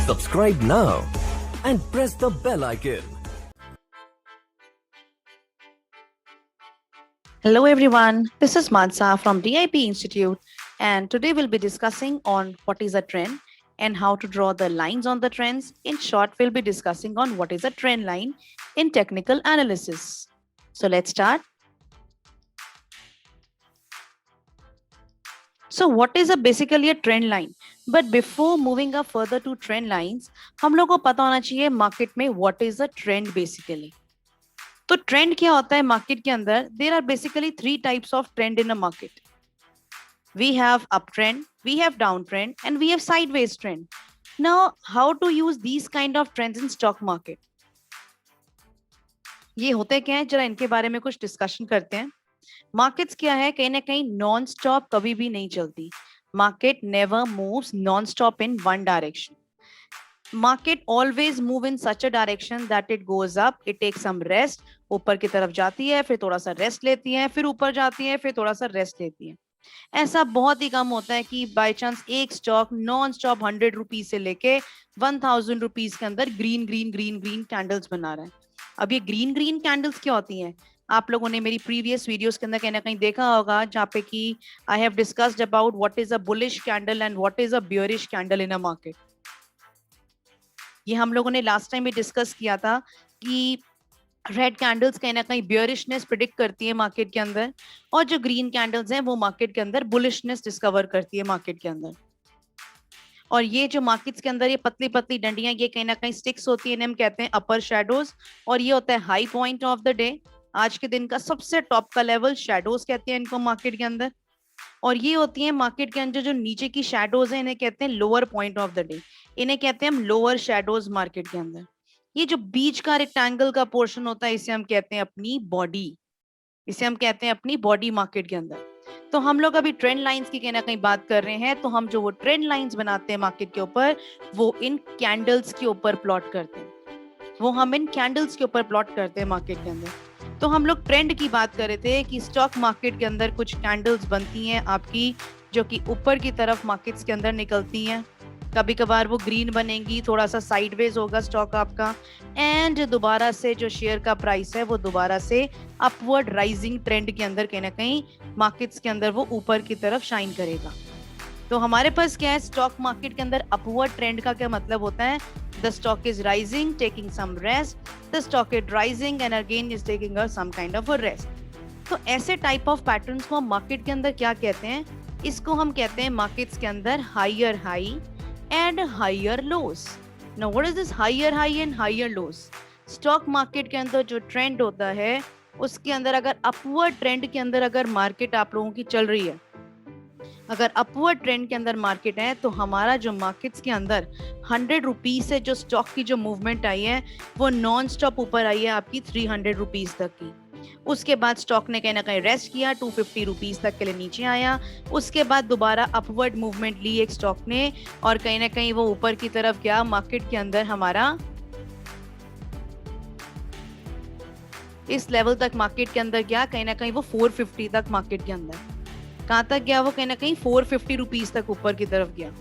Subscribe now and press the bell icon. Hello everyone, this is Mansa from DIP Institute, and today we'll be discussing on what is a trend and how to draw the lines on the trends. In short, we'll be discussing on what is a trend line in technical analysis. So let's start. So what is basically a trend line? But before moving up further to trend lines, हम लोग को पता होना चाहिए market में what is a trend basically. तो trend क्या होता है मार्केट के अंदर? There are basically 3 types of trend in a market. We have up trend, we have down trend and we have sideways trend. Now how to use these kind of trends in stock market? ये होते क्या है, जरा इनके बारे में कुछ discussion करते हैं. मार्केट्स क्या है, कहीं ना कहीं नॉन स्टॉप कभी भी नहीं चलती. Market never moves non stop in one direction. Market always move in such a direction that it goes up, it takes some rest, ऊपर की तरफ जाती है, फिर थोड़ा सा रेस्ट लेती है, फिर ऊपर जाती है, फिर थोड़ा सा रेस्ट लेती है. ऐसा बहुत ही कम होता है कि बाय चांस एक स्टॉक नॉन स्टॉप 100 रुपीज से लेके 1000 रुपीज के अंदर green green green green candles बना रहा है. अब ये ग्रीन ग्रीन कैंडल्स क्या होती हैं? आप लोगों ने मेरी प्रीवियस वीडियोस के अंदर कहीं ना कहीं देखा होगा, जहाँ पे कि I have discussed about what is a bullish candle and what is a bearish candle in a market. ये हम लोगों ने लास्ट टाइम भी डिस्कस किया था कि रेड कैंडल्स कहीं ना कहीं बियरिशनेस प्रिडिक्ट करती है मार्केट के अंदर, और जो ग्रीन कैंडल्स हैं वो मार्केट के अंदर बुलिशनेस डिस्कवर करती है मार्केट के अंदर. और ये जो मार्केट्स के अंदर ये पतली पतली डंडियां, ये कहीं ना कहीं स्टिक्स होती है, हम कहते हैं अपर शैडोज, और ये होता है high point of the day. आज के दिन का सबसे टॉप का लेवल शैडोज कहते हैं इनको मार्केट के अंदर. और ये होती है मार्केट के अंदर जो नीचे की शैडोज हैं, इन्हें कहते हैं lower point of the day. इन्हें कहते हैं हम लोअर शैडोज मार्केट के अंदर. ये जो बीच का रेक्टेंगल का पोर्शन होता है, इसे हम कहते हैं अपनी बॉडी. इसे हम कहते हैं अपनी बॉडी मार्केट के अंदर. तो हम लोग अभी ट्रेंड लाइंस की कहीं ना कहीं बात कर रहे हैं. तो हम जो वो ट्रेंड लाइंस बनाते हैं मार्केट के ऊपर, वो इन कैंडल्स के ऊपर प्लॉट करते हैं. वो हम इन कैंडल्स के ऊपर प्लॉट करते हैं मार्केट के अंदर. तो हम लोग ट्रेंड की बात कर रहे थे कि स्टॉक मार्केट के अंदर कुछ कैंडल्स बनती हैं आपकी, जो कि ऊपर की तरफ मार्केट्स के अंदर निकलती हैं. कभी कभार वो ग्रीन बनेंगी, थोड़ा सा साइडवेज होगा स्टॉक आपका, एंड दोबारा से जो शेयर का प्राइस है वो दोबारा से अपवर्ड राइजिंग ट्रेंड के अंदर कहीं ना कहीं मार्केट्स के अंदर वो ऊपर की तरफ शाइन करेगा. तो हमारे पास क्या है, स्टॉक मार्केट के अंदर अपवर्ड ट्रेंड का क्या मतलब होता है? The stock is rising, taking some rest, the stock is rising and again is taking some kind of a rest. तो ऐसे टाइप ऑफ पैटर्न्स को हम मार्केट के अंदर क्या कहते हैं? इसको हम कहते हैं मार्केट्स के अंदर higher high and higher lows. Now what is this higher high and higher lows? Stock market के अंदर जो ट्रेंड होता है, उसके अंदर अगर अपवर्ड ट्रेंड के अंदर अगर मार्केट आप लोगों की चल रही है, अगर अपवर्ड ट्रेंड के अंदर मार्केट है, तो हमारा जो मार्केट्स के अंदर 100 रुपीज से जो स्टॉक की जो मूवमेंट आई है, वो नॉन स्टॉप ऊपर आई है आपकी 300 रुपीज तक की. उसके बाद स्टॉक ने कहीं ना कहीं रेस्ट किया, 250 रुपीज तक के लिए नीचे आया. उसके बाद दोबारा अपवर्ड मूवमेंट ली एक स्टॉक ने, और कहीं ना कहीं वो ऊपर की तरफ गया. मार्केट के अंदर हमारा इस लेवल तक मार्केट के अंदर गया, कहीं ना कहीं वो 450 तक मार्केट के अंदर. कहां तक गया वो? कहीं ना कहीं 450 रुपीज तक ऊपर की तरफ गया.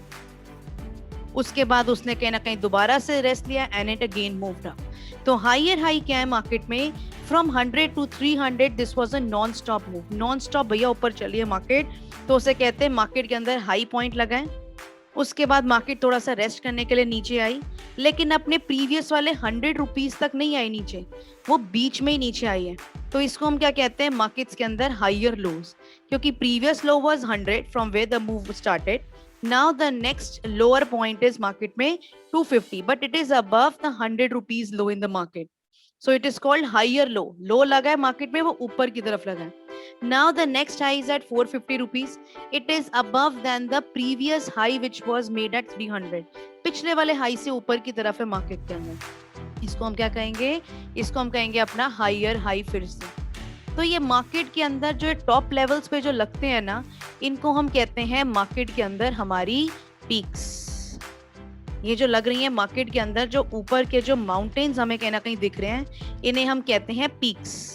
उसके बाद उसने कहीं ना कहीं दोबारा से रेस्ट लिया and it again moved up. तो हायर हाई क्या है मार्केट में? From 100 to 300 this was a non stop move. Non stop भैया ऊपर चली है मार्केट, तो उसे कहते हैं मार्केट के अंदर हाई पॉइंट लगा है. उसके बाद मार्केट थोड़ा सा रेस्ट करने के लिए नीचे आई, लेकिन अपने प्रीवियस वाले 100 रुपीज तक नहीं आई नीचे, वो बीच में ही नीचे आई है. तो इसको हम क्या कहते हैं मार्केट्स के अंदर? Higher lows. क्योंकि previous low was 100 from where the move started. Now the next lower point is market में 250, but it is above the 100 rupees low in the market. So it is called higher low. Low लगा है market में, वो ऊपर की तरफ लगा है. Now the next high is at 450 rupees. It is above than the previous high which was made at 300. पिछले वाले हाई से ऊपर की तरफ है मार्केट के अंदर. इसको हम क्या कहेंगे? इसको हम कहेंगे अपना हायर हाई फिर से. तो ये मार्केट के अंदर जो टॉप लेवल्स पे जो लगते हैं ना, इनको हम कहते हैं मार्केट के अंदर हमारी पीक्स. ये जो लग रही है मार्केट के अंदर, जो ऊपर के जो माउंटेन्स हमें कहीं ना कहीं दिख रहे हैं, इन्हें हम कहते हैं पीक्स.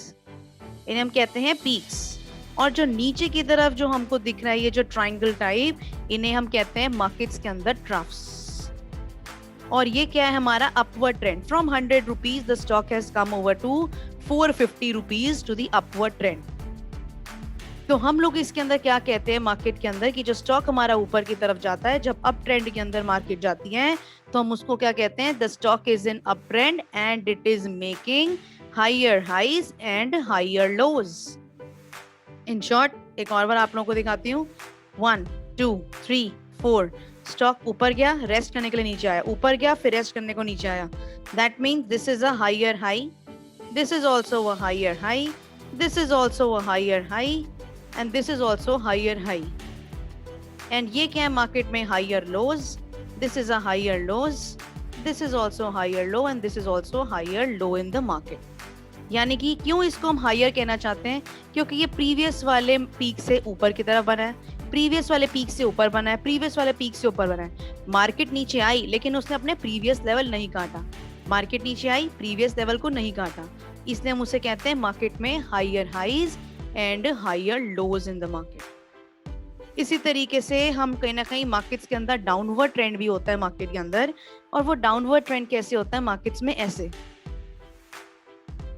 इन्हें हम कहते हैं पीक्स. और जो नीचे की तरफ जो हमको दिख रहा है, ये जो ट्रायंगल टाइप, इन्हें हम कहते हैं मार्केट्स के अंदर ट्राफ्स. और ये क्या है हमारा upward trend, from 100 rupees the stock has come over to 450 rupees to the upward trend. तो हम लोग इसके अंदर क्या कहते हैं मार्केट के अंदर कि जो स्टॉक हमारा ऊपर की तरफ जाता है, जब अप ट्रेंड के अंदर मार्केट जाती है तो हम उसको क्या कहते हैं, the stock is in up trend and it is making higher highs and higher lows. In short एक और बार आप लोगों को दिखाती हूँ, 1 2 3 4, स्टॉक ऊपर गया, रेस्ट करने के लिए नीचे आया, ऊपर गया फिर रेस्ट करने को नीचे आया, that means this is a higher high, this is also a higher high, this is also a higher high and this is also higher high, and ये क्या है मार्केट में, higher lows, this is a higher lows, this is also higher low and this is also higher low in the market। यानी कि क्यों इसको हम higher कहना चाहते हैं, क्योंकि ये प्रीवियस वाले पीक से ऊपर की तरफ बना है, प्रीवियस वाले पीक से ऊपर बना है, प्रीवियस वाले पीक से ऊपर बना है। मार्केट नीचे आई लेकिन उसने अपने प्रीवियस लेवल नहीं काटा, मार्केट नीचे आई प्रीवियस लेवल को नहीं काटा, इसलिए हम उसे कहते हैं मार्केट में higher highs and higher lows in the market. इसी तरीके से हम कहीं ना कहीं मार्केट्स के अंदर डाउनवर्ड ट्रेंड भी होता है मार्केट के अंदर, और वो डाउनवर्ड ट्रेंड कैसे होता है मार्केट्स में, ऐसे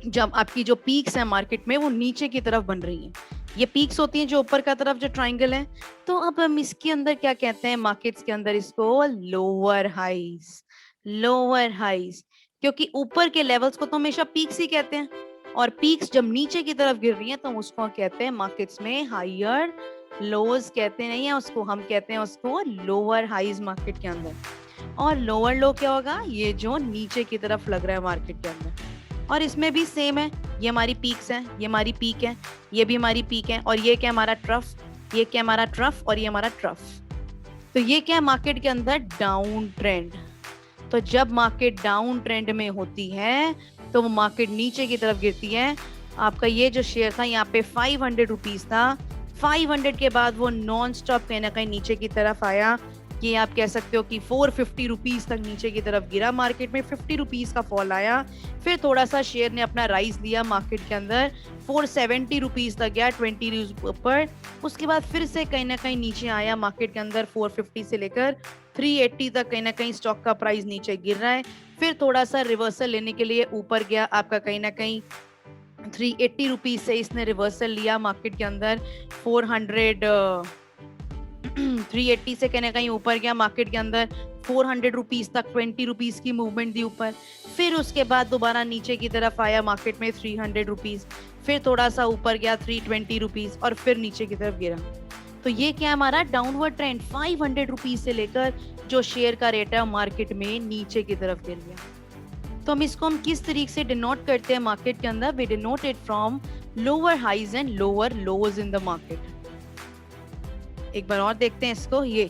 जब आपकी जो पीक्स हैं मार्केट में वो नीचे की तरफ बन रही हैं, ये पीक्स होती हैं जो ऊपर का तरफ जो ट्राइंगल है, तो अब हम इसके अंदर क्या कहते हैं मार्केट्स के अंदर, इसको लोअर हाइज, लोअर हाइज, क्योंकि ऊपर के लेवल्स को तो हमेशा पीक्स ही कहते हैं, और पीक्स जब नीचे की तरफ गिर रही हैं तो उसको कहते हैं मार्केट्स में हायर लोज कहते नहीं है उसको, हम कहते हैं उसको लोअर हाइज मार्केट के अंदर। और लोअर लो क्या होगा, ये जो नीचे की तरफ लग रहा है मार्केट के अंदर, और इसमें भी सेम है, ये हमारी पीक्स हैं, ये हमारी पीक है, ये भी हमारी पीक है, और ये क्या हमारा ट्रफ, ये क्या हमारा ट्रफ, और ये हमारा ट्रफ। तो ये क्या है मार्केट के अंदर, डाउन ट्रेंड। तो जब मार्केट डाउन ट्रेंड में होती है तो वो मार्केट नीचे की तरफ गिरती है। आपका ये जो शेयर था यहाँ पे 500 रुपीज था, 500 के बाद वो नॉन स्टॉप कहीं ना कहीं नीचे की तरफ आया, ये आप कह सकते हो कि 450 रुपीज तक नीचे की तरफ गिरा, मार्केट में 50 रुपीज का फॉल आया, फिर थोड़ा सा शेयर ने अपना राइज लिया मार्केट के अंदर, 470 रुपीज तक गया 20 ऊपर, उसके बाद फिर से कहीं ना कहीं नीचे आया मार्केट के अंदर, 450 से लेकर 380 तक कहीं ना कहीं स्टॉक का प्राइस नीचे गिर रहा है, फिर थोड़ा सा रिवर्सल लेने के लिए ऊपर गया आपका कहीं ना कहीं 380 रुपीज से इसने रिवर्सल लिया मार्केट के अंदर, 380 से कहने कहीं ऊपर गया मार्केट के अंदर, 400 रुपीज तक 20 रुपीज की मूवमेंट दी ऊपर, फिर उसके बाद दोबारा नीचे की तरफ आया मार्केट में 300 रुपीज, फिर थोड़ा सा ऊपर गया 320 रुपीज और फिर नीचे की तरफ गिरा। तो ये क्या हमारा डाउनवर्ड ट्रेंड, 500 रुपीज से लेकर जो शेयर का रेट है मार्केट में नीचे की तरफ गिर गया। तो हम इसको हम किस तरीके से डिनोट करते हैं मार्केट के अंदर, we denote it from lower highs and lower lows in the market. एक बार और देखते हैं इसको, ये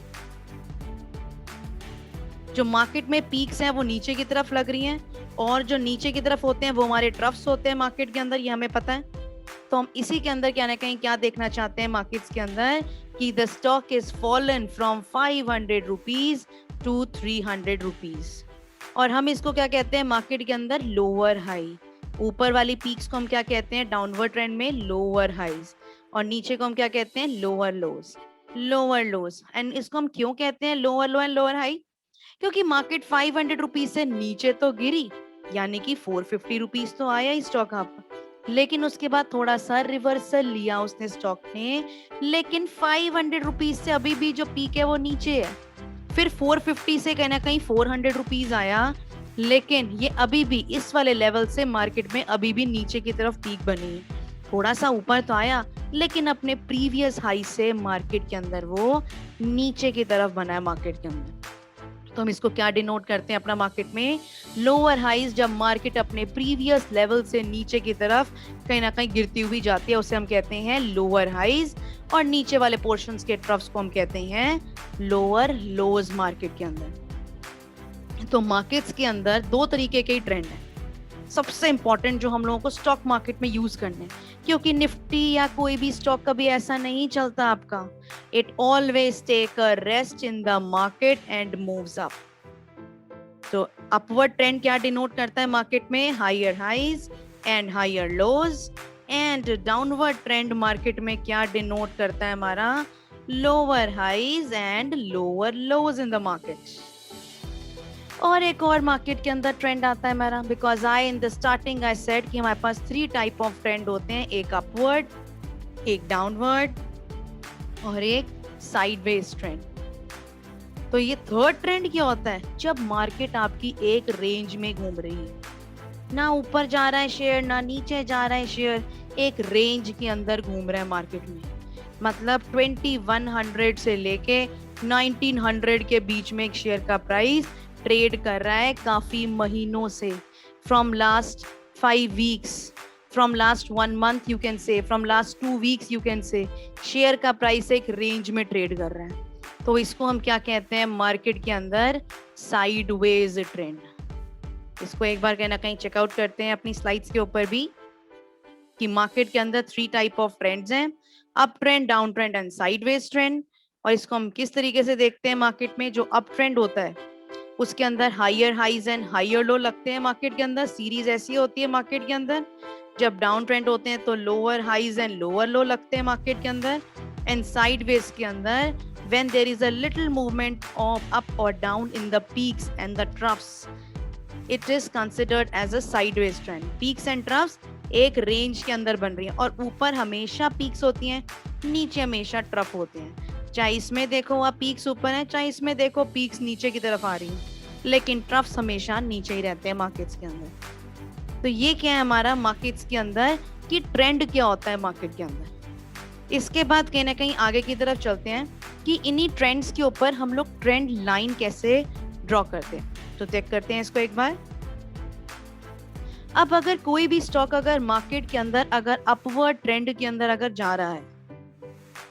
जो मार्केट में पीक्स हैं वो नीचे की तरफ लग रही हैं, और जो नीचे की तरफ होते हैं वो हमारे ट्रफ्स होते हैं मार्केट के अंदर, ये हमें पता है। तो हम इसी के अंदर क्या ना कहीं क्या देखना चाहते हैं मार्केट्स के अंदर कि the stock is fallen from 500 rupees to 300 rupees, और हम इसको क्या कहते हैं मार्केट के अंदर, लोअर हाई। ऊपर वाली पीक्स को हम क्या कहते हैं डाउनवर्ड ट्रेंड में, लोअर हाइज, और नीचे को हम क्या कहते हैं, lower lodge, lower lodge. And इसको हम क्यों कहते हैं lower low and lower high, क्योंकि मार्केट 500 रुपीज से नीचे तो गिरी, यानी कि 450 रुपीज तो आया ही स्टॉक आप, लेकिन उसके बाद थोड़ा सा रिवर्सल लिया उसने स्टॉक ने, लेकिन 500 रुपीज से अभी भी जो पीक है वो नीचे है, फिर 450 से कहीं ना कहीं 400 रुपीज आया, लेकिन ये अभी भी इस वाले लेवल से मार्केट में अभी भी नीचे की तरफ पीक बनी है, थोड़ा सा ऊपर तो आया लेकिन अपने प्रीवियस हाई से मार्केट के अंदर वो नीचे की तरफ बना है मार्केट के अंदर। तो हम इसको क्या डिनोट करते हैं अपना मार्केट में, लोअर हाइज, जब मार्केट अपने प्रीवियस लेवल से नीचे की तरफ कहीं ना कहीं गिरती हुई जाती है उसे हम कहते हैं लोअर हाइज, और नीचे वाले पोर्शंस के ट्रफ्स को हम कहते हैं लोअर लोज मार्केट के अंदर। तो मार्केट्स के अंदर दो तरीके के ट्रेंड है, सबसे इंपॉर्टेंट जो हम लोगों को स्टॉक मार्केट में यूज करने, क्योंकि निफ्टी या कोई भी स्टॉक कभी ऐसा नहीं चलता आपका, it always take a rest in the market and moves up. तो अपवर्ड ट्रेंड क्या डिनोट करता है मार्केट में, higher highs and higher lows, and downward trend market में क्या डिनोट करता है हमारा, lower highs and lower lows in the market. और एक और मार्केट के अंदर ट्रेंड आता है मेरा, because I in the starting I said कि हमारे पास 3 टाइप ऑफ ट्रेंड होते हैं, एक अपवर्ड, एक डाउनवर्ड और एक साइडवेज ट्रेंड। तो ये थर्ड ट्रेंड क्या होता है? जब मार्केट आपकी एक रेंज में घूम रही है, ना ऊपर जा रहा है शेयर ना नीचे जा रहा है शेयर, एक रेंज के अंदर घूम रहा है मार्केट में, मतलब 2100 से लेके 1900 के बीच में एक शेयर का प्राइस ट्रेड कर रहा है काफी महीनों से, from last 5 weeks, from last 1 month you can say, from last 2 weeks you can say, share का प्राइस एक रेंज में ट्रेड कर रहा है। तो इसको हम क्या कहते हैं मार्केट के अंदर? Sideways trend. इसको एक बार कहना कहीं चेकआउट करते हैं अपनी स्लाइड्स के ऊपर भी कि मार्केट के अंदर 3 टाइप ऑफ ट्रेंड्स हैं, up trend, down trend and sideways trend. और इसको हम किस तरीके से देखते हैं मार्केट में? जो अप ट्रेंड होता है उसके अंदर higher highs and higher low लगते हैं मार्केट के अंदर, सीरीज ऐसी होती है मार्केट के अंदर। जब डाउन ट्रेंड होते हैं तो lower highs and lower low लगते हैं मार्केट के अंदर। एंड साइडवेज के अंदर when there is a little movement of up or down in the peaks and the troughs, it is considered as a sideways trend. Peaks and troughs एक range के अंदर बन रही है और ऊपर हमेशा पीक्स होती हैं, नीचे हमेशा ट्रफ होते हैं। चाहे इसमें देखो आप पीक्स ऊपर हैं, चाहे इसमें देखो पीक्स नीचे की तरफ आ रही हैं, लेकिन ट्रफ्स हमेशा नीचे ही रहते हैं मार्केट्स के अंदर। तो ये क्या है हमारा मार्केट्स के अंदर कि ट्रेंड क्या होता है मार्केट के अंदर। इसके बाद कहीं ना कहीं आगे की तरफ चलते हैं कि इन्हीं ट्रेंड्स के ऊपर हम लोग ट्रेंड लाइन कैसे ड्रॉ करते हैं। तो चेक करते हैं इसको एक बार। अब अगर कोई भी स्टॉक अगर मार्केट के अंदर अगर अपवर्ड ट्रेंड के अंदर अगर जा रहा है,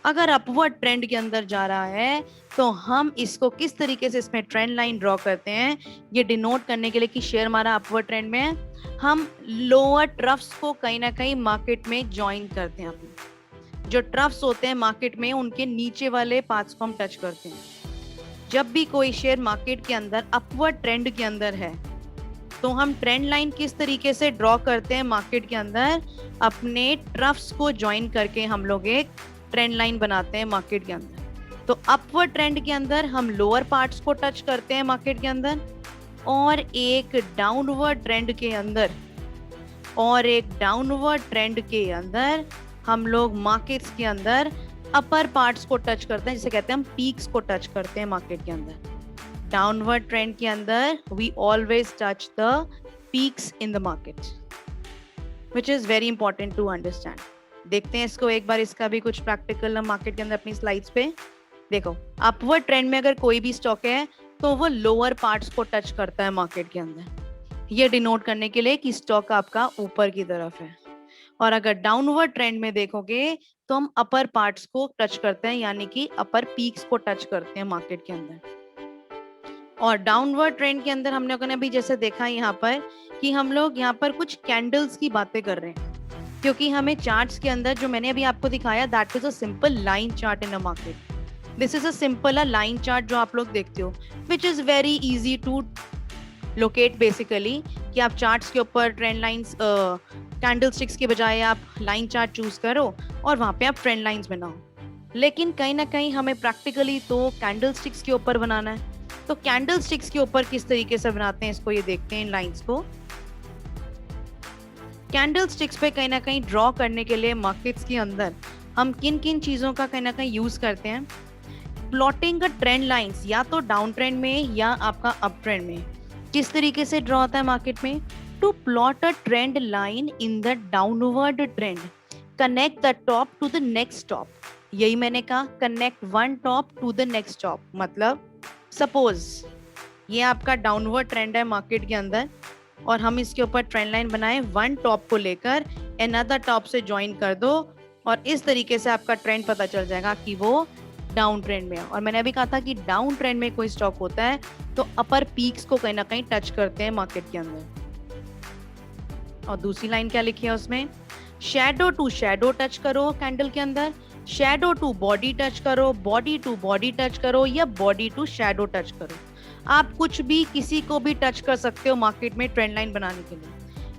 अगर अपवर्ड ट्रेंड के अंदर जा रहा है, तो हम इसको किस तरीके से इसमें ट्रेंड लाइन ड्रॉ करते हैं, ये डिनोट करने के लिए कि शेयर हमारा अपवर्ड ट्रेंड में है, हम लोअर ट्रफ्स को कहीं ना कहीं मार्केट में ज्वाइन करते हैं। अपने जो ट्रफ्स होते हैं मार्केट में उनके नीचे वाले पार्ट्स को हम टच करते हैं। जब भी कोई शेयर मार्केट के अंदर अपवर्ड ट्रेंड के अंदर है, तो हम ट्रेंड लाइन किस तरीके से ड्रॉ करते हैं मार्केट के अंदर? अपने ट्रफ्स को ज्वाइन करके हम लोग एक ट्रेंड लाइन बनाते हैं मार्केट के अंदर। तो अपवर्ड ट्रेंड के अंदर हम लोअर पार्ट्स को टच करते हैं मार्केट के अंदर, और एक डाउनवर्ड ट्रेंड के अंदर, और एक डाउनवर्ड ट्रेंड के अंदर हम लोग मार्केट्स के अंदर अपर पार्ट्स को टच करते हैं, जिसे कहते हैं हम पीक्स को टच करते हैं मार्केट के अंदर। डाउनवर्ड ट्रेंड के अंदर we always touch the peaks in the market, which is very important to understand. देखते हैं इसको एक बार, इसका भी कुछ प्रैक्टिकल मार्केट के अंदर अपनी स्लाइड्स पे देखो। अपवर्ड ट्रेंड में अगर कोई भी स्टॉक है तो वो लोअर पार्ट्स को टच करता है मार्केट के अंदर, ये डिनोट करने के लिए कि स्टॉक आपका ऊपर की तरफ है। और अगर डाउनवर्ड ट्रेंड में देखोगे तो हम अपर पार्ट्स को टच करते हैं, यानी कि अपर पीक्स को टच करते हैं मार्केट के अंदर। और डाउनवर्ड ट्रेंड के अंदर हम लोगों ने भी जैसे देखा यहाँ पर कि हम लोग यहाँ पर कुछ कैंडल्स की बातें कर रहे हैं, क्योंकि हमें चार्ट्स के अंदर जो मैंने अभी आपको दिखाया that is a simple line chart in a market. This is a simple line chart जो आप लोग देखते हो, which is very easy to locate basically, कि आप चार्ट्स के ऊपर ट्रेंड लाइंस कैंडल स्टिक्स के बजाय आप लाइन चार्ट चूज करो और वहां पे आप ट्रेंड लाइंस बनाओ। लेकिन कहीं ना कहीं हमें प्रैक्टिकली तो कैंडल स्टिक्स के ऊपर बनाना है, तो कैंडल स्टिक्स के ऊपर किस तरीके से बनाते हैं इसको ये देखते हैं इन लाइंस को। कैंडल स्टिक्स पे कहीं ना कहीं ड्रॉ करने के लिए मार्केट्स के अंदर हम किन किन चीजों का कहीं ना कहीं यूज करते हैं? प्लॉटिंग का ट्रेंड लाइंस या तो डाउन ट्रेंड में या आपका अप ट्रेंड में किस तरीके से ड्रॉ होता है मार्केट में? To plot a trend line in the downward trend, connect the top to the next top. यही मैंने कहा, connect one top to the next top. मतलब सपोज ये आपका डाउनवर्ड ट्रेंड है मार्केट के अंदर और हम इसके ऊपर ट्रेंड लाइन बनाए, वन टॉप को लेकर अनदर टॉप से ज्वाइन कर दो और इस तरीके से आपका ट्रेंड पता चल जाएगा कि वो डाउन ट्रेंड में है। और मैंने अभी कहा था कि डाउन ट्रेंड में कोई स्टॉक होता है तो अपर पीक्स को कहीं ना कहीं टच करते हैं मार्केट के अंदर। और दूसरी लाइन क्या लिखी है उसमें? शैडो टू शैडो टच करो कैंडल के अंदर, शैडो टू बॉडी टच करो, बॉडी टू बॉडी टच करो, या बॉडी टू शैडो टच करो। आप कुछ भी किसी को भी टच कर सकते हो मार्केट में ट्रेंड लाइन बनाने के लिए।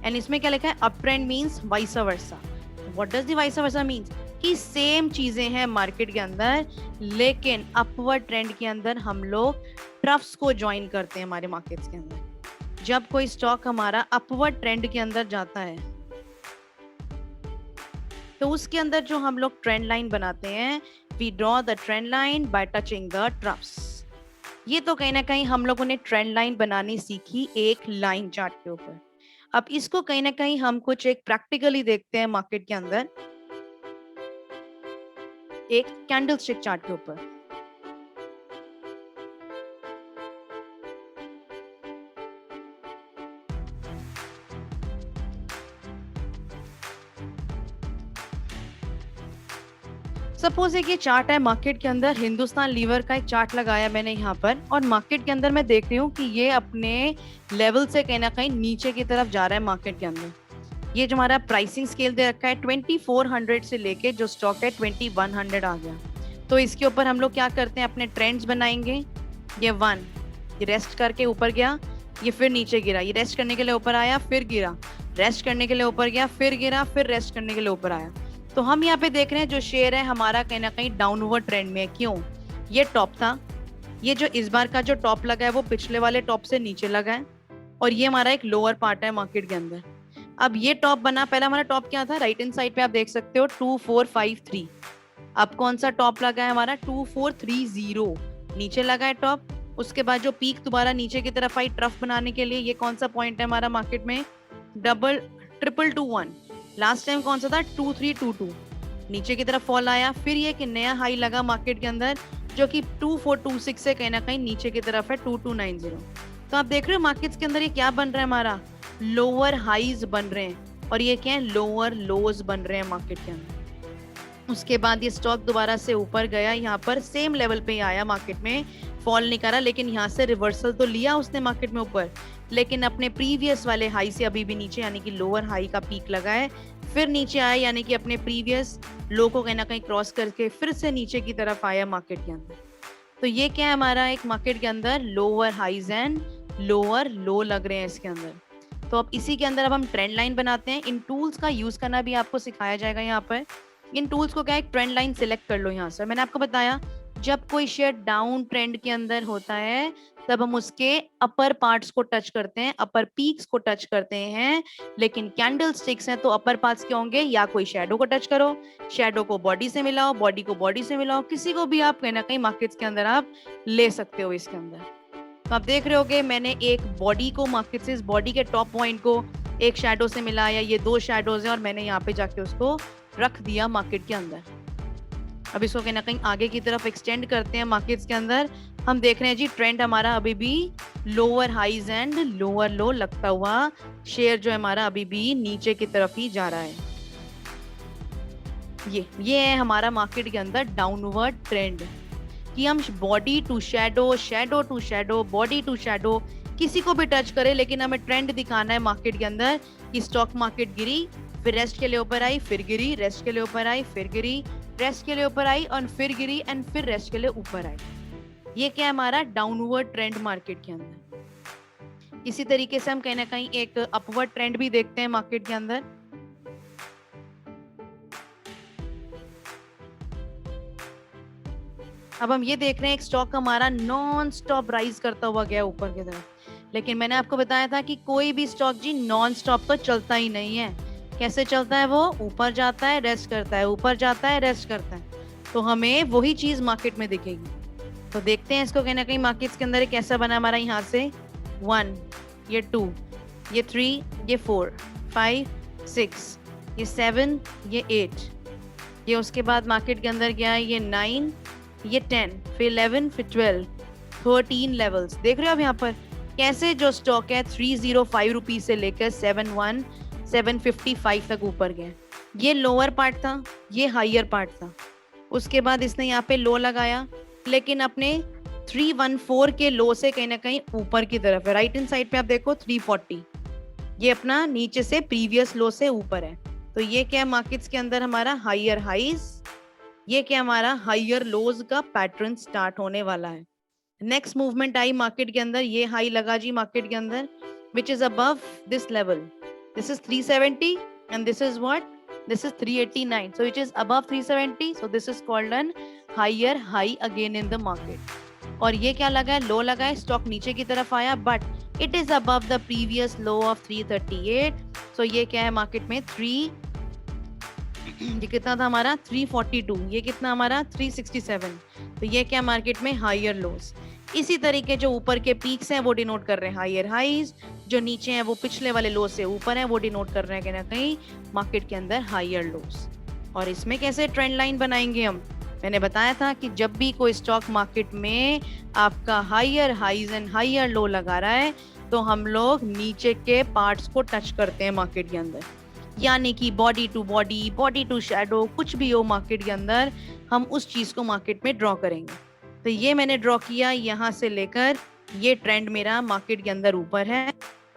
एंड इसमें क्या लिखा है? Up trend means vice versa. What does the vice versa means? की सेम चीजें हैं मार्केट के अंदर, लेकिन अपवर्ड ट्रेंड के अंदर हम लोग ट्रफ्स को ज्वाइन करते हैं हमारे मार्केट्स के अंदर। जब कोई स्टॉक हमारा अपवर्ड ट्रेंड के अंदर जाता है तो उसके अंदर जो हम लोग ट्रेंड लाइन बनाते हैं, we draw the trend line by touching the troughs. ये तो कहीं ना कहीं हम लोगों ने ट्रेंड लाइन बनानी सीखी एक लाइन चार्ट के ऊपर। अब इसको कहीं ना कहीं हम कुछ एक प्रैक्टिकली देखते हैं मार्केट के अंदर एक कैंडलस्टिक चार्ट के ऊपर। सपोज एक ये चार्ट है मार्केट के अंदर, हिंदुस्तान लीवर का एक चार्ट लगाया मैंने यहाँ पर, और मार्केट के अंदर मैं देख रही हूँ कि ये अपने लेवल से कहीं ना कहीं नीचे की तरफ जा रहा है मार्केट के अंदर। ये जो हमारा प्राइसिंग स्केल दे रखा है 2400 से लेके जो स्टॉक है 2100 आ गया। तो इसके ऊपर हम लोग क्या करते हैं, अपने ट्रेंड्स बनाएंगे। ये 1 ये रेस्ट करके ऊपर गया, ये फिर नीचे गिरा, ये रेस्ट करने के लिए ऊपर आया, फिर गिरा, रेस्ट करने के लिए ऊपर गया, फिर गिरा, फिर रेस्ट करने के लिए ऊपर आया। तो हम यहाँ पे देख रहे हैं जो शेयर है हमारा कहीं ना कहीं डाउनवर्ड ट्रेंड में है। क्यों? ये टॉप था, ये जो इस बार का जो टॉप लगा है वो पिछले वाले टॉप से नीचे लगा है, और ये हमारा एक लोअर पार्ट है मार्केट के अंदर। अब ये टॉप बना, पहला हमारा टॉप क्या था, राइट हैंड साइड पे आप देख सकते हो 2453। अब कौन सा टॉप लगा है हमारा, 2430 नीचे लगा है टॉप। उसके बाद जो पीक दोबारा नीचे की तरफ आई ट्रफ बनाने के लिए, ये कौन सा पॉइंट है हमारा मार्केट में, 2221। लास्ट टाइम कौन सा था, 2322, नीचे की तरफ फॉल आया। फिर ये एक नया हाई लगा मार्केट के अंदर जो कि 2426 से कहीं ना कहीं नीचे की तरफ है 2290। तो आप देख रहे हो मार्केट्स के अंदर ये क्या बन रहा है, हमारा लोअर हाईज बन रहे हैं, और ये क्या है, लोअर लोज बन रहे हैं मार्केट के अंदर। उसके बाद ये स्टॉक दोबारा से ऊपर गया, यहाँ पर सेम लेवल पे ही आया, मार्केट में फॉल नहीं करा, लेकिन यहाँ से रिवर्सल तो लिया उसने मार्केट में ऊपर, लेकिन अपने प्रीवियस वाले हाई से अभी भी नीचे, यानी कि लोअर हाई का पीक लगा है, फिर नीचे आया, यानी कि अपने प्रीवियस लो को कहीं ना कहीं क्रॉस करके फिर से नीचे की तरफ आया मार्केट के अंदर। तो ये क्या है हमारा एक मार्केट के अंदर लोअर हाईज एंड लोअर लो लग रहे हैं इसके अंदर। तो अब इसी के अंदर अब हम ट्रेंड लाइन बनाते हैं। इन टूल्स का यूज करना भी आपको सिखाया जाएगा यहाँ पर। इन टूल्स को क्या है, ट्रेंड लाइन सिलेक्ट कर लो यहाँ से। मैंने आपको बताया जब कोई शेयर डाउन ट्रेंड के अंदर होता है तब हम उसके अपर पार्ट्स को टच करते हैं, अपर पीक्स को टच करते हैं, लेकिन कैंडल स्टिक्स हैं तो अपर पार्ट्स क्या होंगे, या कोई शेडो को टच करो, शेडो को बॉडी से मिलाओ, बॉडी को बॉडी से मिलाओ, किसी को भी आप कहीं ना कहीं मार्केट्स के अंदर आप ले सकते हो इसके अंदर। तो आप देख रहे होगे मैंने एक बॉडी को मार्केट से, इस बॉडी के टॉप पॉइंट को एक शेडो से मिलाया, ये 2 शेडोज हैं, और मैंने यहाँ पे जाके उसको रख दिया मार्केट के अंदर। अब इसको कहीं ना कहीं आगे की तरफ एक्सटेंड करते हैं मार्केट्स के अंदर। हम देख रहे हैं जी ट्रेंड हमारा अभी भी लोअर हाईज एंड लोअर लो लगता हुआ, शेयर जो है हमारा अभी भी नीचे की तरफ ही जा रहा है। ये है हमारा मार्केट के अंदर डाउनवर्ड ट्रेंड, कि हम body to shadow, shadow to shadow, body to shadow, किसी को भी टच करे, लेकिन हमें ट्रेंड दिखाना है मार्केट के अंदर कि स्टॉक मार्केट गिरी, फिर रेस्ट के लिए ऊपर आई, फिर गिरी, रेस्ट के लिए ऊपर आई, फिर गिरी, रेस्ट के लिए ऊपर आई, और फिर गिरी, एंड फिर रेस्ट के लिए ऊपर आई। ये क्या है हमारा डाउनवर्ड ट्रेंड मार्केट के अंदर। इसी तरीके से हम कहीं ना कहीं एक अपवर्ड ट्रेंड भी देखते हैं मार्केट के अंदर। अब हम ये देख रहे हैं एक स्टॉक हमारा नॉन स्टॉप राइज करता हुआ गया ऊपर की तरफ, लेकिन मैंने आपको बताया था कि कोई भी स्टॉक जी नॉन स्टॉप तो चलता ही नहीं है। कैसे चलता है वो, ऊपर जाता है, रेस्ट करता है, ऊपर जाता है, रेस्ट करता है। तो हमें वही चीज मार्केट में दिखेगी। तो देखते हैं इसको कहीं ना कहीं मार्केट्स के अंदर एक कैसा बना हमारा, यहाँ से 1, ये 2, ये 3, ये 4, 5, 6, ये 7, ये 8, ये उसके बाद मार्केट के अंदर गया ये 9, ये 10, फिर 11, फिर 12, 13 लेवल्स। देख रहे हो आप यहाँ पर कैसे जो स्टॉक है 305 रुपीज से लेकर 755 तक ऊपर गए। ये लोअर पार्ट था, ये हाइयर पार्ट था। उसके बाद इसने यहाँ पे लो लगाया, लेकिन अपने 314 के लो से कहीं ना कहीं ऊपर की तरफ है। राइट हैंड साइड पे आप देखो 340, ये अपना नीचे से प्रीवियस लो से ऊपर है। तो ये क्या है मार्केट्स के अंदर हमारा हाइयर हाईज, ये क्या हमारा हाइयर लोज का पैटर्न स्टार्ट होने वाला है। नेक्स्ट मूवमेंट आई मार्केट के अंदर, ये हाई लगा जी मार्केट के अंदर which is above this level, this is 370 and this is what This is 389, so which is above 370, so this is called an higher high again in the market. और ये क्या लगा है, लो लगा है, स्टॉक नीचे की तरफ आया, but it is above the previous low of 338, सो ये क्या है मार्केट में 3, ये कितना था हमारा 342, ये कितना हमारा 367, तो ये क्या मार्केट में हायर लोज। इसी तरीके जो ऊपर के पीक्स हैं वो डिनोट कर रहे हैं हायर हाइज, जो नीचे हैं वो पिछले वाले लो से ऊपर हैं वो डिनोट कर रहे हैं कहीं ना कहीं मार्केट के अंदर हायर लोज। और इसमें कैसे ट्रेंड लाइन बनाएंगे हम, मैंने बताया था कि जब भी कोई स्टॉक मार्केट में आपका higher highs and higher low लगा रहा है तो हम लोग नीचे के पार्ट्स को टच करते हैं मार्केट के अंदर, यानी कि बॉडी टू शैडो, कुछ भी हो मार्केट के अंदर हम उस चीज को मार्केट में ड्रॉ करेंगे। तो ये मैंने ड्रॉ किया, यहाँ से लेकर ये ट्रेंड मेरा मार्केट के अंदर ऊपर है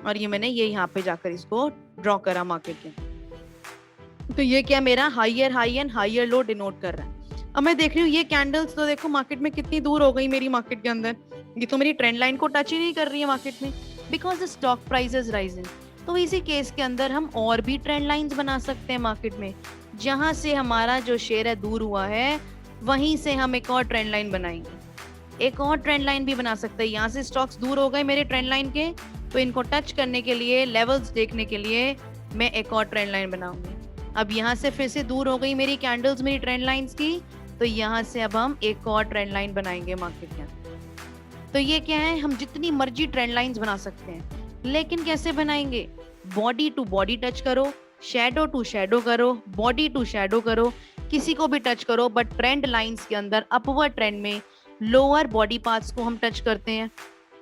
और ये मैंने ये यहाँ पे जाकर इसको ड्रॉ करा मार्केट के। तो ये क्या मेरा higher high and higher low denote कर रहा है। अब मैं देख रही हूँ ये कैंडल्स तो देखो मार्केट में कितनी दूर हो गई मेरी मार्केट के अंदर, ये तो मेरी ट्रेंड लाइन को टच ही नहीं कर रही है मार्केट में, because the stock price is rising. तो इसी केस के अंदर हम और भी ट्रेंड लाइंस बना सकते हैं मार्केट में, जहां से हमारा जो शेयर है दूर हुआ है वहीं से हम एक और ट्रेंड लाइन बनाएंगे। एक और ट्रेंड लाइन भी बना सकते हैं, यहाँ से स्टॉक्स दूर हो गए मेरे ट्रेंड लाइन के, तो इनको टच करने के लिए, लेवल्स देखने के लिए मैं एक और ट्रेंड लाइन बनाऊंगी। अब यहाँ से फिर से दूर हो गई मेरी कैंडल्स मेरी ट्रेंड लाइंस की, तो यहाँ से अब हम एक और ट्रेंड लाइन बनाएंगे मार्केट के अंदर। तो ये क्या है, हम जितनी मर्जी ट्रेंड लाइंस बना सकते हैं, लेकिन कैसे बनाएंगे, बॉडी टू बॉडी टच करो, शैडो टू शैडो करो, बॉडी टू शैडो करो, किसी को भी टच करो, बट ट्रेंड लाइंस के अंदर अपवर्ड ट्रेंड में लोअर बॉडी पार्ट्स को हम टच करते हैं,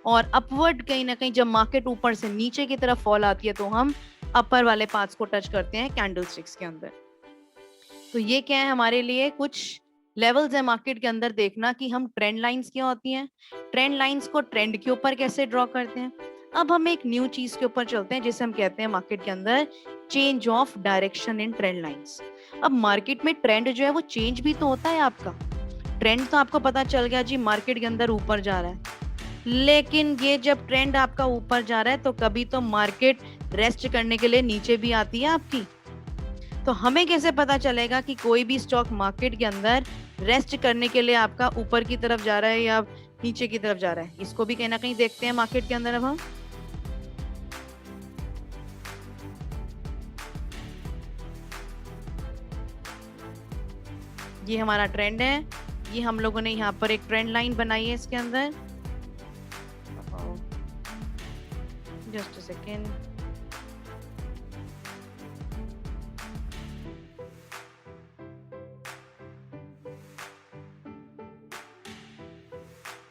और अपवर्ड कहीं ना कहीं जब मार्केट ऊपर से नीचे की तरफ फॉल आती है तो हम अपर वाले पार्ट्स को टच करते हैं कैंडलस्टिक्स के अंदर। तो ये क्या है, हमारे लिए कुछ लेवल्स है मार्केट के अंदर देखना कि हम ट्रेंड लाइंस क्या होती हैं, ट्रेंड लाइंस को ट्रेंड के ऊपर कैसे ड्रॉ करते हैं। अब हम एक न्यू चीज के ऊपर चलते हैं जिसे हम कहते हैं मार्केट के अंदर change of direction in trend lines. अब मार्केट में ट्रेंड जो है वो चेंज भी तो होता है आपका, ट्रेंड तो आपको पता चल गया जी मार्केट के अंदर ऊपर जा रहा है, लेकिन ये जब ट्रेंड आपका ऊपर जा रहा है तो कभी तो मार्केट रेस्ट करने के लिए नीचे भी आती है आपकी। तो हमें कैसे पता चलेगा कि कोई भी स्टॉक मार्केट के अंदर रेस्ट करने के लिए आपका ऊपर की तरफ जा रहा है या नीचे की तरफ जा रहा है, इसको भी कहीं ना कहीं देखते हैं मार्केट के अंदर। अब हम ये हमारा ट्रेंड है, ये हम लोगों ने यहाँ पर एक ट्रेंड लाइन बनाई है इसके अंदर, जस्ट अ सेकेंड,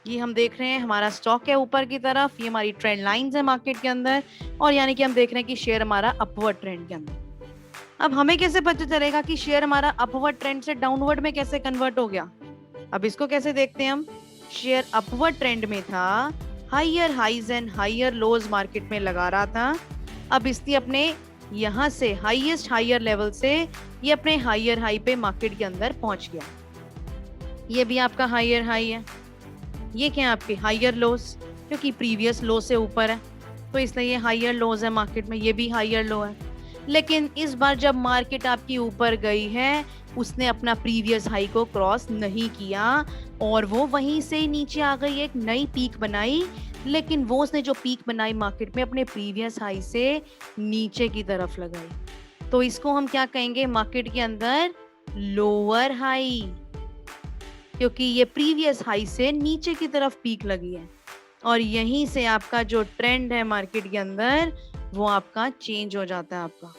ये हम देख रहे हैं हमारा स्टॉक है ऊपर की तरफ, ये हमारी ट्रेंड लाइंस है मार्केट के अंदर, और यानी कि हम देख रहे हैं कि शेयर हमारा अपवर्ड ट्रेंड के अंदर। अब हमें कैसे पता चलेगा कि शेयर हमारा अपवर्ड ट्रेंड से डाउनवर्ड में कैसे कन्वर्ट हो गया, अब इसको कैसे देखते हैं हम। शेयर अपवर्ड ट्रेंड में था, higher highs and higher lows market में लगा रहा था, अब इसने अपने यहाँ से हाईएस्ट हायर लेवल से ये अपने हायर हाई पे मार्केट के अंदर पहुंच गया। ये भी आपका हायर हाई है, ये क्या है आपके हायर लोज, क्योंकि प्रीवियस लो से ऊपर है तो इसलिए ये हायर लोज है मार्केट में, ये भी हायर लो है। लेकिन इस बार जब मार्केट आपकी ऊपर गई है उसने अपना प्रीवियस हाई को क्रॉस नहीं किया और वो वहीं से नीचे आ गई, एक नई पीक बनाई, लेकिन वो उसने जो पीक बनाई मार्केट में अपने प्रीवियस हाई से नीचे की तरफ लगाई, तो इसको हम क्या कहेंगे मार्केट के अंदर, लोअर हाई, क्योंकि ये प्रीवियस हाई से नीचे की तरफ पीक लगी है और यहीं से आपका जो ट्रेंड है मार्केट के अंदर वो आपका चेंज हो जाता है आपका।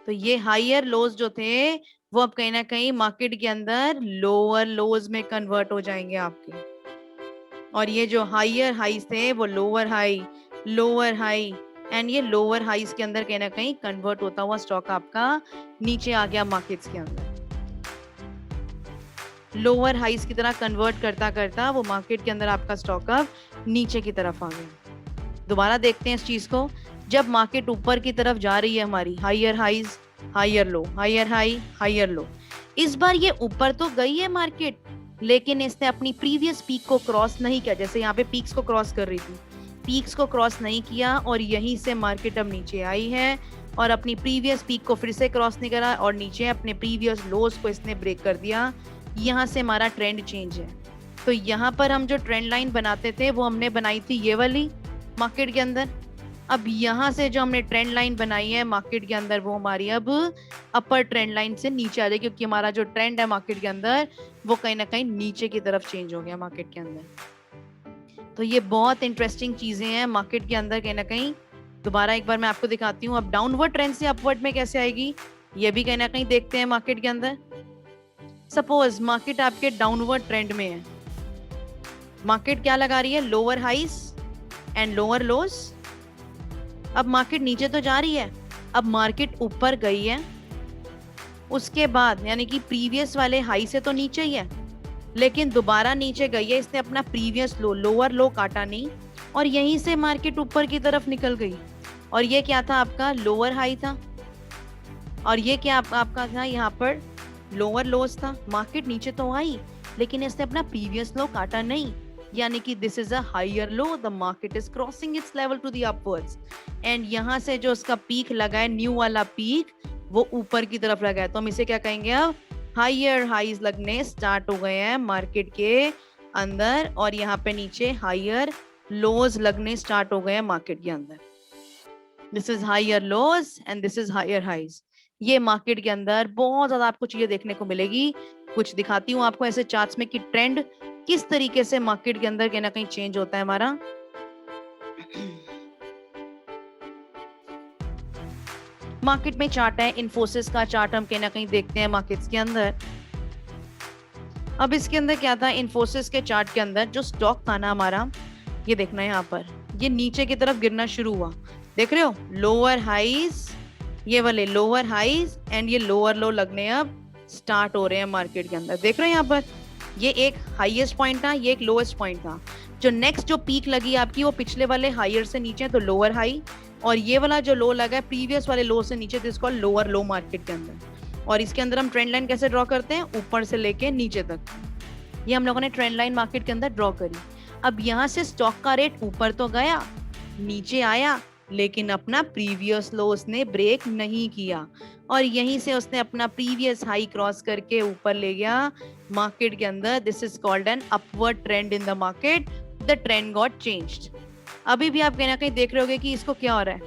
तो ये हायर लोज जो थे वो अब कहीं ना कहीं मार्केट के अंदर लोअर लोज में कन्वर्ट हो जाएंगे आपके, और ये जो हायर हाईज थे वो लोअर हाई एंड ये लोअर हाईज के अंदर कहीं ना कहीं कन्वर्ट होता हुआ स्टॉक आपका नीचे आ गया मार्केट्स के अंदर। लोअर हाईज की तरह कन्वर्ट करता करता वो मार्केट के अंदर आपका स्टॉक अब नीचे की तरफ आ गया। दोबारा देखते हैं इस चीज को, जब मार्केट ऊपर की तरफ जा रही है हमारी, higher highs higher low, higher high higher low, इस बार ये ऊपर तो गई है मार्केट, लेकिन इसने अपनी प्रीवियस पीक को क्रॉस नहीं किया, जैसे यहाँ पे पीक्स को क्रॉस कर रही थी, पीक्स को क्रॉस नहीं किया और यहीं से मार्केट अब नीचे आई है और अपनी प्रीवियस पीक को फिर से क्रॉस नहीं करा और नीचे अपने प्रीवियस लोज को इसने ब्रेक कर दिया। यहाँ से हमारा ट्रेंड चेंज है। तो यहाँ पर हम जो ट्रेंड लाइन बनाते थे वो हमने बनाई थी ये वाली मार्केट के अंदर। अब यहाँ से जो हमने ट्रेंड लाइन बनाई है मार्केट के अंदर वो हमारी अब अपर ट्रेंड लाइन से नीचे आ जाएगी, क्योंकि हमारा जो ट्रेंड है मार्केट के अंदर वो कहीं ना कहीं नीचे की तरफ चेंज हो गया मार्केट के अंदर। तो ये बहुत इंटरेस्टिंग चीजें हैं मार्केट के अंदर कहीं ना कहीं। दोबारा एक बार मैं आपको दिखाती हूँ अब डाउनवर्ड ट्रेंड से अपवर्ड में कैसे आएगी, ये भी कहीं ना कहीं देखते हैं मार्केट के अंदर। सपोज मार्केट आपके डाउनवर्ड ट्रेंड में है, मार्केट क्या लगा रही है, lower highs and lower lows. अब मार्केट नीचे तो जा रही है, अब मार्केट ऊपर गई है, उसके बाद यानी कि प्रीवियस वाले हाई से तो नीचे ही है लेकिन दोबारा नीचे गई है, इसने अपना प्रीवियस लो लोअर लो काटा नहीं और यहीं से मार्केट ऊपर की तरफ निकल गई। और ये क्या था, आपका लोअर हाई था और ये क्या आपका था, यहाँ पर लोअर लोज था। मार्केट नीचे तो आई लेकिन इसने अपना प्रीवियस लो काटा नहीं, यानी कि this is a higher low, the market is crossing its level to the upwards एंड यहाँ से जो उसका पीक लगा है, न्यू वाला पीक, वो ऊपर की तरफ लगा है। तो हम इसे क्या कहेंगे, अब हायर हाइज लगने स्टार्ट हो गए हैं मार्केट के अंदर और यहाँ पे नीचे हायर लोज लगने स्टार्ट हो गए हैं मार्केट के अंदर। This is higher lows and this is higher highs. ये मार्केट के अंदर बहुत ज्यादा आपको चीजें देखने को मिलेगी। कुछ दिखाती हूँ आपको ऐसे चार्ट्स में कि ट्रेंड किस तरीके से मार्केट के अंदर कहीं ना कहीं चेंज होता है हमारा। मार्केट में चार्ट है, इन्फोसिस का चार्ट हम कहीं ना कहीं देखते हैं मार्केट्स के अंदर। अब इसके अंदर क्या था, इन्फोसिस के चार्ट के अंदर जो स्टॉक था ना हमारा, ये देखना है यहाँ पर, ये नीचे की तरफ गिरना शुरू हुआ, देख रहे हो, लोअर हाइज, ये वाले लोअर हाइज एंड ये लोअर लो लगने अब स्टार्ट हो रहे हैं मार्केट के अंदर। देख रहे हैं यहाँ पर, ये एक हाईएस्ट पॉइंट था, ये एक लोएस्ट पॉइंट था। जो नेक्स्ट जो पीक लगी आपकी वो पिछले वाले हायर से नीचे, तो लोअर हाई, और ये वाला जो लो लगा है प्रीवियस वाले लो से नीचे, तो इसको लोअर लो मार्केट के अंदर। और इसके अंदर हम ट्रेंड लाइन कैसे ड्रॉ करते हैं, ऊपर से लेके नीचे तक। ये हम लोगों ने ट्रेंड लाइन मार्केट के अंदर ड्रॉ करी। अब यहाँ से स्टॉक का रेट ऊपर तो गया, नीचे आया, लेकिन अपना प्रीवियस लो उसने ब्रेक नहीं किया और यहीं से उसने अपना प्रीवियस हाई क्रॉस करके ऊपर ले गया मार्केट के अंदर। This is called an upward trend in the market, the trend got changed. अभी भी आप कहीं ना कहीं देख रहे होगे कि इसको क्या हो रहा है,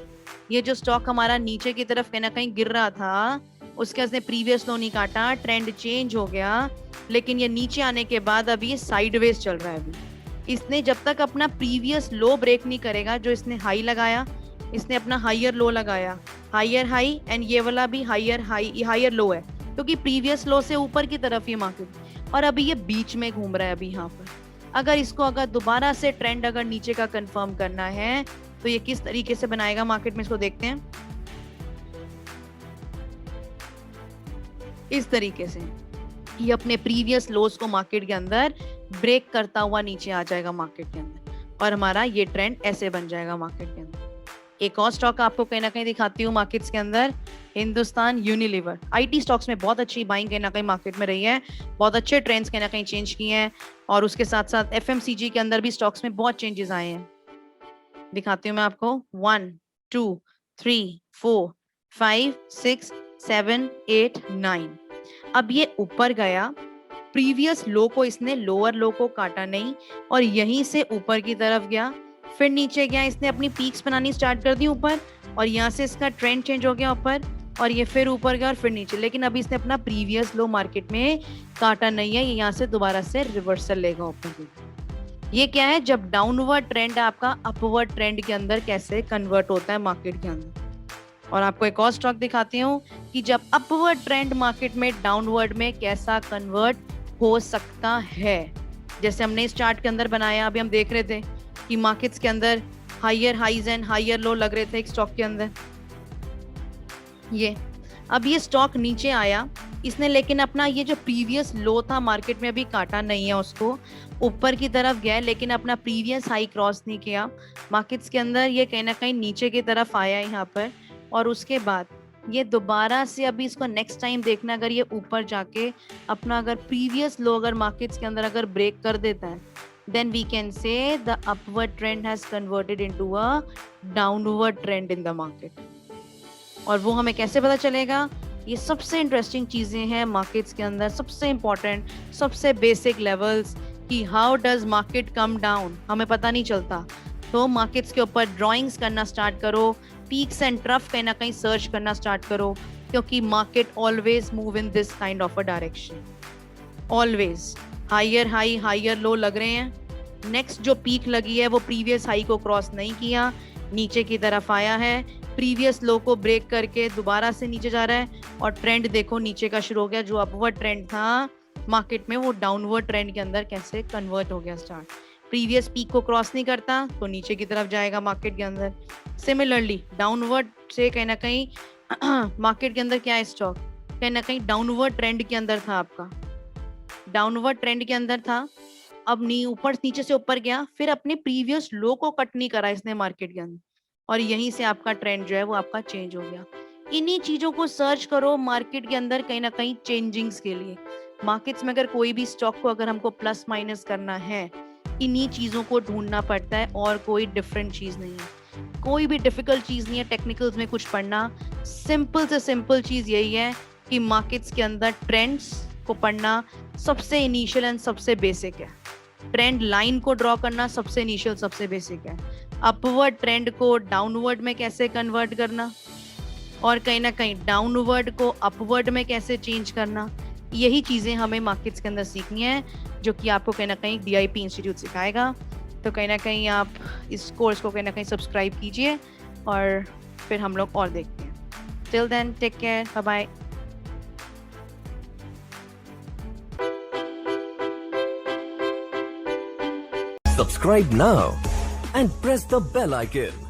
ये जो स्टॉक हमारा नीचे की तरफ कहीं ना कहीं गिर रहा था, उसके उसने प्रीवियस लो नहीं काटा, ट्रेंड चेंज हो गया, लेकिन ये नीचे आने के बाद अभी ये साइडवेज चल रहा है। अभी इसने जब तक अपना प्रीवियस लो ब्रेक नहीं करेगा, जो इसने हाई लगाया, इसने अपना हायर लो लगाया, हायर हाई एंड ये वाला भी हायर हाई हायर लो है, क्योंकि प्रीवियस लो से ऊपर की तरफ ये मार्केट, और अभी ये बीच में घूम रहा है अभी यहाँ पर। अगर इसको अगर दोबारा से ट्रेंड अगर नीचे का कंफर्म करना है तो ये किस तरीके से बनाएगा मार्केट में, इसको देखते हैं। इस तरीके से ये अपने प्रीवियस लोज को मार्केट के अंदर ब्रेक करता हुआ नीचे आ जाएगा मार्केट के अंदर, और हमारा ये ट्रेंड ऐसे बन जाएगा मार्केट के अंदर। एक और स्टॉक आपको कहीं ना कहीं दिखाती हूँ मार्केट्स के अंदर, हिंदुस्तान यूनिलीवर। आईटी स्टॉक्स में बहुत अच्छी बाइंग कहीं ना कहीं मार्केट में रही है, बहुत अच्छे ट्रेंड्स कहीं ना कहीं चेंज किए हैं, और उसके साथ साथ एफएमसीजी के अंदर भी स्टॉक्स में बहुत चेंजेस आए हैं। दिखाती हूँ मैं आपको, 1 2 3 4 5 6 7 8 9। अब ये ऊपर गया, प्रीवियस लो को इसने लोअर लो को काटा नहीं और यहीं से ऊपर की तरफ गया, फिर नीचे गया, इसने अपनी पीक्स बनानी स्टार्ट कर दी ऊपर, और यहाँ से इसका ट्रेंड चेंज हो गया ऊपर, और ये फिर ऊपर गया और फिर नीचे, लेकिन अभी इसने अपना प्रीवियस लो मार्केट में काटा नहीं है, ये यहाँ से दोबारा से रिवर्सल लेगा ऊपर की। ये क्या है, जब डाउनवर्ड ट्रेंड आपका अपवर्ड ट्रेंड के अंदर कैसे कन्वर्ट होता है मार्केट के अंदर। और आपको एक और स्टॉक दिखाती हूँ कि जब अपवर्ड ट्रेंड मार्केट में डाउनवर्ड में कैसा कन्वर्ट हो सकता है। जैसे हमने इस चार्ट के अंदर बनाया, अभी हम देख रहे थे कि मार्केट्स के अंदर higher highs and higher low लग रहे थे एक स्टॉक के अंदर। ये अब ये स्टॉक नीचे आया, इसने लेकिन अपना ये जो प्रीवियस लो था मार्केट में अभी काटा नहीं है, उसको ऊपर की तरफ गया, लेकिन अपना प्रीवियस हाई क्रॉस नहीं किया मार्केट्स के अंदर। ये कहीं ना कहीं नीचे की तरफ आया यहाँ पर, और उसके बाद ये दोबारा से अभी इसको नेक्स्ट टाइम देखना, अगर ये ऊपर जाके अपना अगर प्रीवियस लो अगर मार्केट्स के अंदर अगर ब्रेक कर देता है, then we can say the upward trend has converted into a downward trend in the market. और वो हमें कैसे पता चलेगा? ये सबसे इंटरेस्टिंग चीजें हैं मार्केट्स के अंदर, सबसे इंपॉर्टेंट, सबसे बेसिक लेवल्स कि how does market come down, हमें पता नहीं चलता। तो मार्केट्स के ऊपर ड्राइंग्स करना स्टार्ट करो, पीक्स एंड ट्रफ कहीं ना कहीं सर्च करना स्टार्ट करो, क्योंकि market always move in this kind of a direction, always. Higher high higher low लग रहे हैं, नेक्स्ट जो पीक लगी है वो प्रीवियस हाई को क्रॉस नहीं किया, नीचे की तरफ आया है, प्रीवियस लो को ब्रेक करके दोबारा से नीचे जा रहा है, और ट्रेंड देखो नीचे का शुरू हो गया। जो अपवर्ड ट्रेंड था मार्केट में वो डाउनवर्ड ट्रेंड के अंदर कैसे कन्वर्ट हो गया स्टार्ट। प्रीवियस पीक को क्रॉस नहीं करता तो नीचे की तरफ जाएगा मार्केट के अंदर। सिमिलरली डाउनवर्ड से कहीं ना कहीं मार्केट के अंदर क्या है, स्टॉक कहीं ना कहीं डाउनवर्ड ट्रेंड के अंदर था, आपका डाउनवर्ड ट्रेंड के अंदर था। अब ऊपर नीचे से ऊपर गया, फिर अपने प्रीवियस लो को कट नहीं करा इसने मार्केट के अंदर, और यहीं से आपका ट्रेंड जो है वो आपका चेंज हो गया। इन्हीं चीजों को सर्च करो मार्केट के अंदर कहीं ना कहीं चेंजिंग्स के लिए। मार्केट्स में अगर कोई भी स्टॉक को अगर हमको प्लस माइनस करना है, इन्हीं चीजों को ढूंढना पड़ता है, और कोई डिफरेंट चीज नहीं है, कोई भी डिफिकल्ट चीज नहीं है टेक्निकल्स में कुछ पढ़ना। सिंपल से सिंपल चीज यही है कि मार्केट्स के अंदर ट्रेंड्स को पढ़ना सबसे इनिशियल एंड सबसे बेसिक है। ट्रेंड लाइन को ड्रॉ करना सबसे इनिशियल सबसे बेसिक है। अपवर्ड ट्रेंड को डाउनवर्ड में कैसे कन्वर्ट करना, और कहीं ना कहीं डाउनवर्ड को अपवर्ड में कैसे चेंज करना, यही चीजें हमें मार्केट्स के अंदर सीखनी है, जो कि आपको कहीं ना कहीं DIP इंस्टीट्यूट सिखाएगा। तो कहीं ना कहीं आप इस कोर्स को कहीं ना कहीं सब्सक्राइब कीजिए, और फिर हम लोग और देखते हैं। Till then take care, bye bye. Subscribe now and press the bell icon.